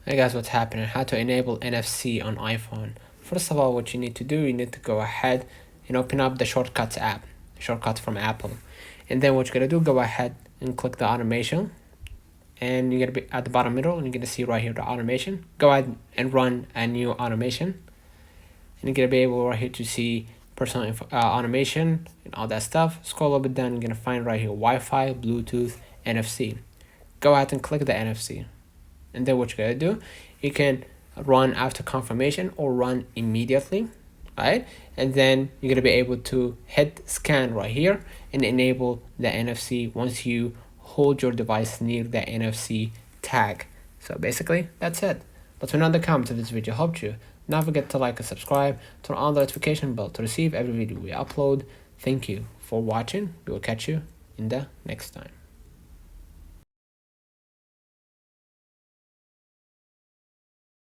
Hey guys, what's happening? How to enable NFC on iPhone. First of all, what you need to do, you need to go ahead and open up the shortcuts app, shortcuts from Apple. And then what you're gonna do, go ahead and click the automation. And you're gonna be at the bottom middle, and you're gonna see right here the automation. Go ahead and run a new automation. And you're gonna be able right here to see personal automation and all that stuff. Scroll a little bit down, you're gonna find right here Wi-Fi, Bluetooth, NFC. Go ahead and click the NFC. And then what you're gonna do, you can run after confirmation or run immediately, right? And then you're gonna be able to hit scan right here and enable the NFC once you hold your device near the NFC tag. So basically that's it. Let me know in the comments if this video helped you. Don't forget to like and subscribe, turn on the notification bell to receive every video we upload. Thank you for watching. We will catch you in the next time.